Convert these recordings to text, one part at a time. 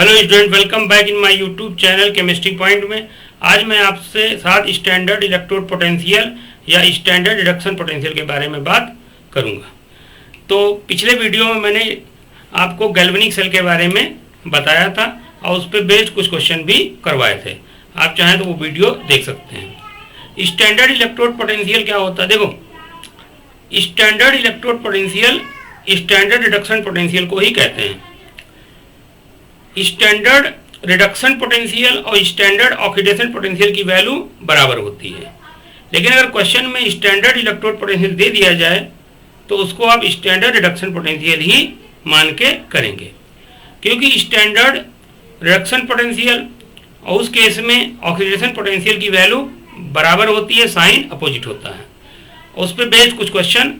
Hello student, welcome back in my YouTube channel chemistry point में। आज मैं आपसे साथ स्टैंडर्ड इलेक्ट्रोड पोटेंशियल या स्टैंडर्ड रिडक्शन पोटेंशियल के बारे में बात करूंगा। तो पिछले वीडियो में मैंने आपको गैल्वेनिक सेल के बारे में बताया था और उस पर बेस्ड कुछ क्वेश्चन भी करवाए थे। आप चाहें तो वो वीडियो देख सकते हैं। स्टैंडर्ड इलेक्ट्रोड पोटेंशियल क्या होता है? देखो, standard electrode potential standard reduction potential को ही कहते हैं। स्टैंडर्ड रिडक्शन पोटेंशियल और स्टैंडर्ड ऑक्सीडेशन पोटेंशियल की वैल्यू बराबर होती है, लेकिन अगर क्वेश्चन में स्टैंडर्ड इलेक्ट्रोड पोटेंशियल दे दिया जाए तो उसको आप स्टैंडर्ड रिडक्शन पोटेंशियल ही मान के करेंगे, क्योंकि स्टैंडर्ड रिडक्शन पोटेंशियल और उस केस में ऑक्सीडेशन पोटेंशियल की वैल्यू बराबर होती है, साइन अपोजिट होता है। उस पर बेस्ड कुछ क्वेश्चन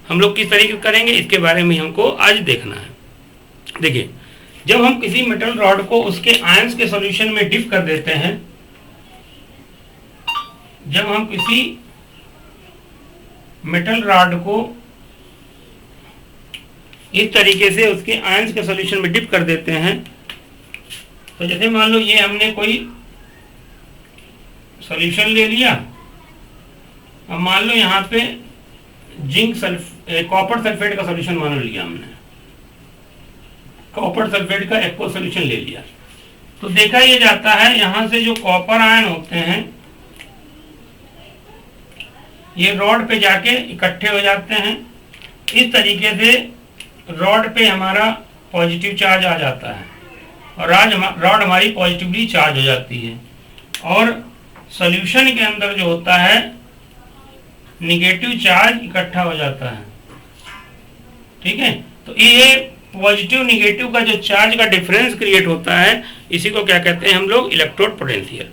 हम लोग किस तरीके करेंगे इसके बारे में हमको आज देखना है। देखिए, जब हम किसी मेटल रॉड को उसके आयंस के सॉल्यूशन में डिप कर देते हैं, जब हम किसी मेटल रॉड को इस तरीके से उसके आयंस के सॉल्यूशन में डिप कर देते हैं, तो जैसे मान लो ये हमने कोई सॉल्यूशन ले लिया। अब मान लो यहाँ पे कॉपर सल्फेट का सॉल्यूशन मान लिया हमने, कॉपर सल्फेट का एक्वा सॉल्यूशन ले लिया। तो देखा यह जाता है यहां से जो कॉपर आयन होते हैं ये रॉड पे जाके इकट्ठे हो जाते हैं। इस तरीके से रॉड पे हमारा पॉजिटिव चार्ज आ जाता है और रॉड हमारी पॉजिटिवली चार्ज हो जाती है, और सॉल्यूशन के अंदर जो होता है निगेटिव चार्ज इकट्ठा हो जाता है। ठीक है, तो ये पॉजिटिव निगेटिव का जो चार्ज का डिफरेंस क्रिएट होता है, इसी को क्या कहते हैं हम लोग? Electrode potential.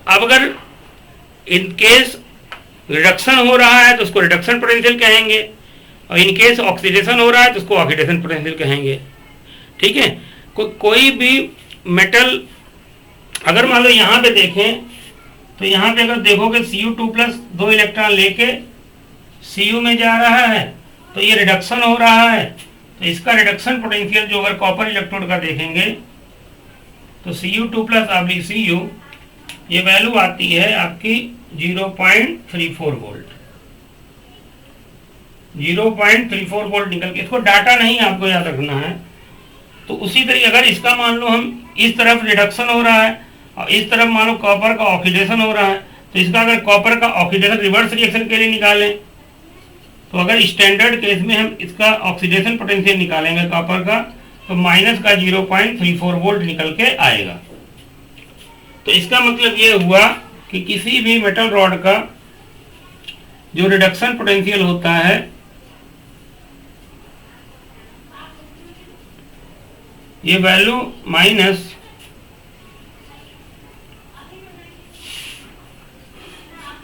अब अगर इन केस रिडक्शन हो रहा है तो उसको रिडक्शन पोटेंशियल कहेंगे, और इन केस ऑक्सीडेशन हो रहा है तो उसको ऑक्सीडेशन पोटेंशियल कहेंगे। ठीक है, कोई भी मेटल अगर मान लो यहाँ पे देखें तो यहाँ पे अगर देखोगे Cu2+ 2 इलेक्ट्रॉन लेके Cu में जा रहा है तो ये रिडक्शन हो रहा है। तो इसका रिडक्शन पोटेंशियल जो अगर कॉपर इलेक्ट्रोड का देखेंगे तो Cu2+ Cu ये वैल्यू आती है आपकी 0.34 वोल्ट। 0.34 वोल्ट निकल के, इसको डाटा नहीं आपको याद रखना है। तो उसी तरीके अगर इसका मान लो हम इस तरफ रिडक्शन हो रहा है और इस तरफ मान लो कॉपर का ऑक्सीडेशन हो रहा है, तो इसका अगर कॉपर का ऑक्सीडेशन रिवर्स रिएक्शन के लिए निकालें तो अगर स्टैंडर्ड केस में हम इसका ऑक्सीडेशन पोटेंशियल निकालेंगे कॉपर का, तो माइनस का 0.34 वोल्ट निकल के आएगा। तो इसका मतलब ये हुआ कि किसी भी मेटल रॉड का जो रिडक्शन पोटेंशियल होता है ये वैल्यू माइनस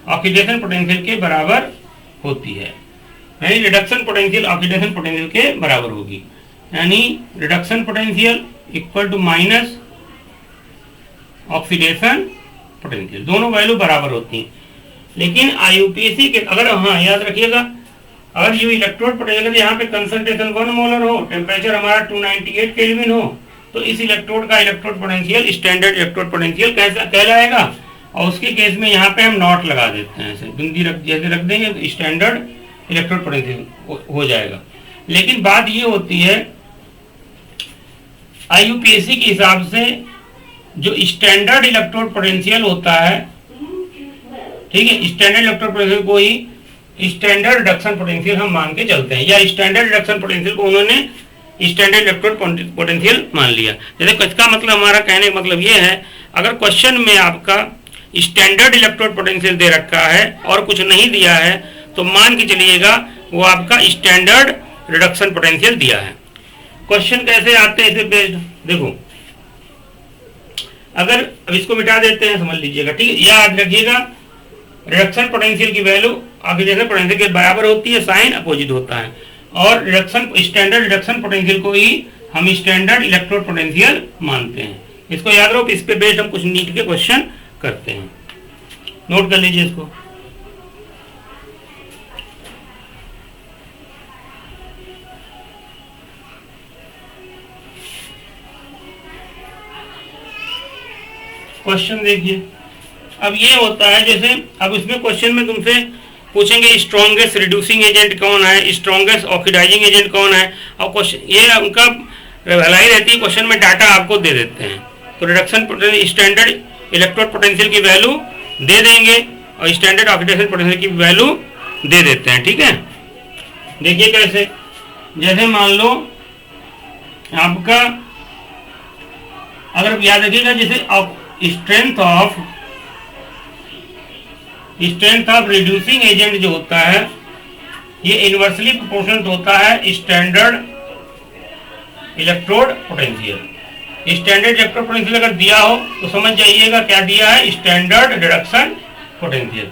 ऑक्सीडेशन पोटेंशियल के बराबर होती है, यानी रिडक्शन पोटेंशियल ऑक्सीडेशन पोटेंशियल के बराबर होगी। यानी reduction potential equal to minus oxidation potential, दोनों वैल्यू बराबर होती हैं। लेकिन आईयूपीएसी के अगर याद रखिएगा, अगर ये इलेक्ट्रोड पोटेंशियल यहाँ पे कंसंट्रेशन 1 मोलर हो, टेम्परेचर हमारा 298 केल्विन हो, तो इस इलेक्ट्रोड का electrode potential standard electrode potential कैसा कहलाएगा। और उसके केस में यहाँ पे हम नॉट लगा देते हैं, ऐसे बिंदी जैसे रख देंगे तो स्टैंडर्ड इलेक्ट्रोड पोटेंशियल हो जाएगा। लेकिन बात ये होती है आईयूपीएसी के हिसाब से जो स्टैंडर्ड इलेक्ट्रोड पोटेंशियल होता है, ठीक है, स्टैंडर्ड इलेक्ट्रोड पोटेंशियल को ही स्टैंडर्ड रिडक्शन पोटेंशियल हम मान के चलते हैं, या स्टैंडर्ड रिडक्शन पोटेंशियल को उन्होंने स्टैंडर्ड इलेक्ट्रोड पोटेंशियल मान लिया। जैसे इसका मतलब हमारा कहने का मतलब ये है, अगर क्वेश्चन में आपका स्टैंडर्ड इलेक्ट्रोड पोटेंशियल दे रखा है और कुछ नहीं दिया है तो मान के चलिएगा वो आपका स्टैंडर्ड रिडक्शन पोटेंशियल दिया है। क्वेश्चन कैसे आते हैं इसे बेस्ड देखो, अगर अब इसको मिटा देते हैं, समझ लीजिएगा। ठीक है, याद रखिएगा रिडक्शन पोटेंशियल की वैल्यू ऑक्सीडेशन पोटेंशियल के बराबर होती है, साइन अपोजिट होता है, और स्टैंडर्ड रिडक्शन पोटेंशियल को ही हम स्टैंडर्ड इलेक्ट्रोड पोटेंशियल मानते हैं। इसको याद रखो, इस पे बेस्ड हम कुछ नीट के क्वेश्चन करते हैं, नोट कर लीजिए इसको। क्वेश्चन देखिए, अब ये होता है जैसे, अब इसमें क्वेश्चन में तुमसे पूछेंगे स्ट्रॉन्गेस्ट रिड्यूसिंग एजेंट कौन है, स्ट्रॉन्गेस्ट ऑक्सीडाइजिंग एजेंट कौन है, और क्वेश्चन ये उनका भलाई रहती है, क्वेश्चन में डाटा आपको दे देते हैं। तो रिडक्शन स्टैंडर्ड इलेक्ट्रोड पोटेंशियल की वैल्यू दे देंगे और स्टैंडर्ड ऑक्सीडेशन पोटेंशियल की वैल्यू दे देते हैं। ठीक है, देखिए कैसे, जैसे मान लो आपका, अगर याद रखिएगा, जैसे स्ट्रेंथ ऑफ रिड्यूसिंग एजेंट जो होता है ये इनवर्सली प्रोपोर्शनल होता है standard electrode potential. Standard electrode potential अगर दिया हो तो समझ जाइएगा क्या दिया है, स्टैंडर्ड रिडक्शन पोटेंशियल।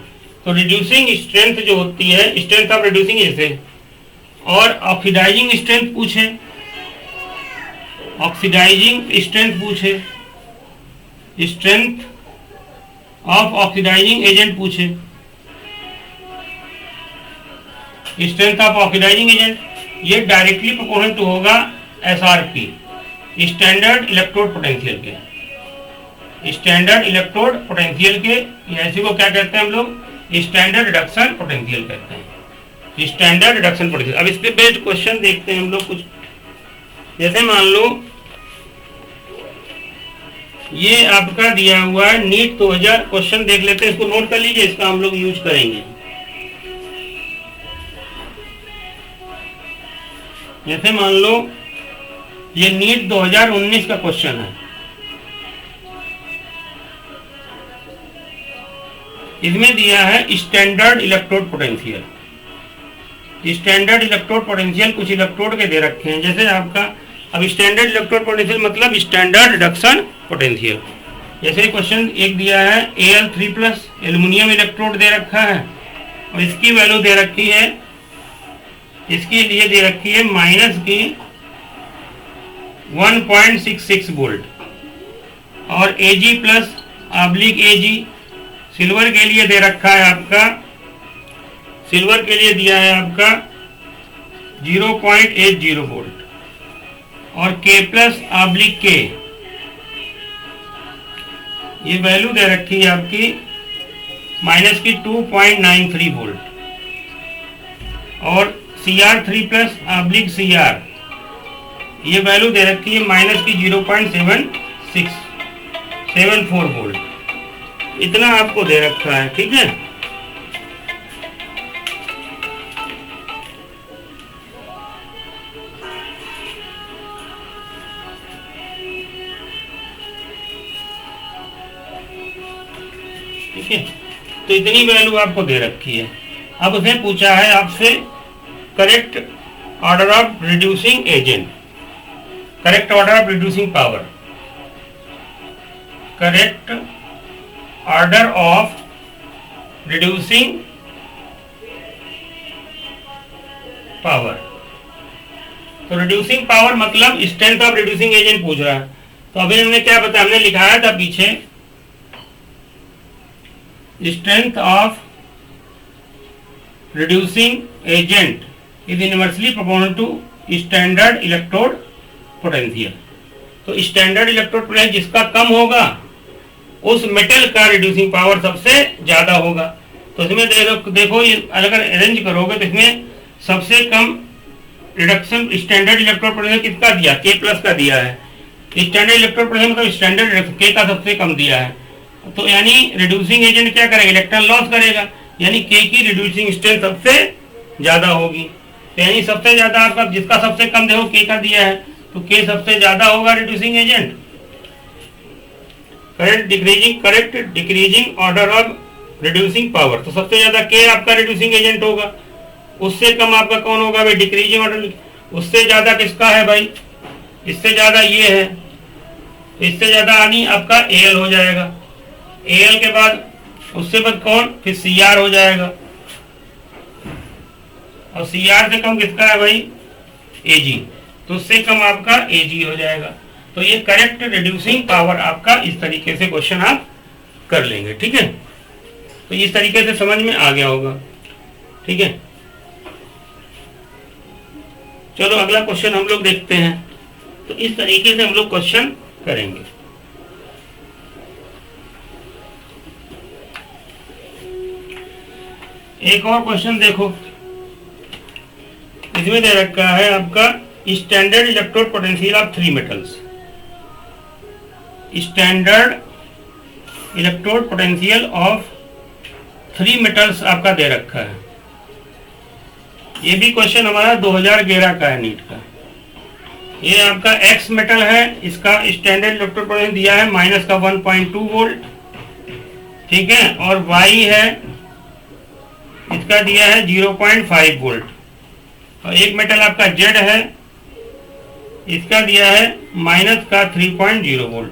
तो रिड्यूसिंग स्ट्रेंथ जो होती है, स्ट्रेंथ ऑफ रिड्यूसिंग जैसे, और ऑक्सीडाइजिंग स्ट्रेंथ पूछे, ऑक्सीडाइजिंग स्ट्रेंथ पूछे, स्ट्रेंथ ऑफ ऑक्सीडाइजिंग एजेंट पूछे, स्ट्रेंथ ऑफ ऑक्सीडाइजिंग एजेंट, ये डायरेक्टली प्रोपोर्शनल टू होगा SRP, स्टैंडर्ड इलेक्ट्रोड पोटेंशियल के, स्टैंडर्ड इलेक्ट्रोड पोटेंशियल के, ऐसे को क्या कहते हैं हम लोग, स्टैंडर्ड रिडक्शन पोटेंशियल कहते हैं, स्टैंडर्ड रिडक्शन पोटेंशियल। अब इस पे बेस्ड क्वेश्चन देखते हैं हम लोग कुछ, जैसे मान लो ये आपका दिया हुआ है नीट 2000, क्वेश्चन देख लेते हैं, इसको नोट कर लीजिए, इसका हम लोग यूज करेंगे। जैसे मान लो ये नीट 2019 का क्वेश्चन है, इसमें दिया है standard electrode potential. Standard electrode potential कुछ इलेक्ट्रोड के दे रखे हैं, जैसे आपका, अब स्टैंडर्ड इलेक्ट्रोड पोटेंशियल मतलब स्टैंडर्ड रिडक्शन पोटेंशियल। जैसे क्वेश्चन एक दिया है Al3+ एल्युमिनियम इलेक्ट्रोड दे रखा है और इसकी वैल्यू दे रखी है, इसके लिए दे रखी है माइनस की 1.66 वोल्ट, और Ag+/Ag सिल्वर के लिए दे रखा है आपका, सिल्वर के लिए दिया है आपका 0.80 वोल्ट, और K+/K ये वैल्यू दे रखी है आपकी माइनस की 2.93 वोल्ट, और Cr3+/Cr ये वैल्यू दे रखी है माइनस की 0.74 वोल्ट, इतना आपको दे रखा है। ठीक है, ठीक है, तो इतनी वैल्यू आपको दे रखी है। अब उसने पूछा है आपसे correct order of reducing agent, correct order of reducing power, correct order of reducing power. तो रिड्यूसिंग पावर मतलब स्ट्रेंथ ऑफ रिड्यूसिंग एजेंट पूछ रहा है। तो अभी हमने क्या बताया, हमने लिखाया था पीछे strength of reducing agent is inversely proportional to standard electrode potential. तो स्टैंडर्ड इलेक्ट्रोड पोटेंशियल जिसका कम होगा उस मेटल का रिड्यूसिंग पावर सबसे ज्यादा होगा। तो इसमें देखो ये अगर अरेंज करोगे तो इसमें सबसे कम रिडक्शन स्टैंडर्ड इलेक्ट्रोड पोटेंशियल किसका दिया, K+ का दिया है। स्टैंडर्ड इलेक्ट्रोड पोटेंशियल मतलब स्टैंडर्ड K का सबसे कम दिया है। तो यानी रिड्यूसिंग एजेंट क्या करेगा, इलेक्ट्रॉन लॉस करेगा, यानी K की रिड्यूसिंग स्ट्रेंथ सबसे ज्यादा होगी। तो यानी सबसे ज्यादा आपका जिसका सबसे कम देखो K का दिया है, तो K सबसे ज्यादा होगा reducing agent. Correct decreasing order of reducing power, तो सबसे ज्यादा K आपका रिड्यूसिंग एजेंट होगा। उससे कम आपका कौन होगा भाई, डिक्रीजिंग ऑर्डर। उससे ज्यादा किसका है भाई, इससे ज्यादा ये है, तो इससे ज्यादा यानी आपका Al हो जाएगा। Al के बाद उससे बाद कौन, फिर Cr हो जाएगा, और Cr से कम किसका है भाई, Ag, तो उससे कम आपका Ag हो जाएगा। तो ये करेक्ट रिड्यूसिंग पावर आपका इस तरीके से क्वेश्चन आप कर लेंगे। ठीक है, तो इस तरीके से समझ में आ गया होगा। ठीक है, चलो अगला क्वेश्चन हम लोग देखते हैं। तो इस तरीके से हम लोग क्वेश्चन करेंगे। एक और क्वेश्चन देखो, इसमें दे रखा है आपका standard electrode potential of 3 metals. Standard electrode potential of 3 metals आपका दे रखा है। ये भी क्वेश्चन हमारा 2011 का है, नीट का। ये आपका एक्स मेटल है, इसका स्टैंडर्ड इलेक्ट्रोड पोटेंशियल दिया है माइनस का 1.2 वोल्ट, ठीक है। और वाई है, इसका दिया है 0.5 वोल्ट। और एक मेटल आपका जेड है, इसका दिया है माइनस का 3.0 वोल्ट,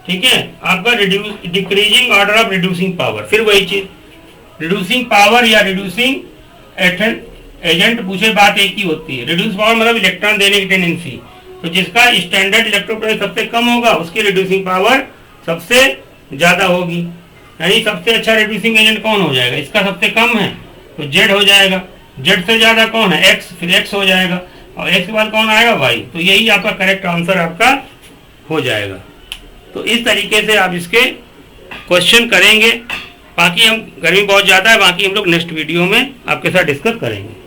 ठीक है। आपका decreasing order of reducing power, फिर वही चीज, रिड्यूसिंग पावर या रिड्यूसिंग एजेंट पूछे, बात एक ही होती है। रिड्यूस पावर मतलब इलेक्ट्रॉन देने की टेंडेंसी, तो जिसका स्टैंडर्ड इलेक्ट्रोड सबसे कम होगा उसकी रिड्यूसिंग पावर सबसे ज्यादा होगी। यानी सबसे अच्छा रिड्यूसिंग एजेंट कौन हो जाएगा, इसका सबसे कम है तो जेड हो जाएगा, जेड से ज्यादा कौन है एक्स, फिर एक्स हो जाएगा, और एक्स के बाद कौन आएगा वाई। तो यही आपका करेक्ट आंसर आपका हो जाएगा। तो इस तरीके से आप इसके क्वेश्चन करेंगे। बाकी हम गर्मी बहुत ज़्यादा है, बाकी हम लोग नेक्स्ट वीडियो में आपके साथ डिस्कस करेंगे।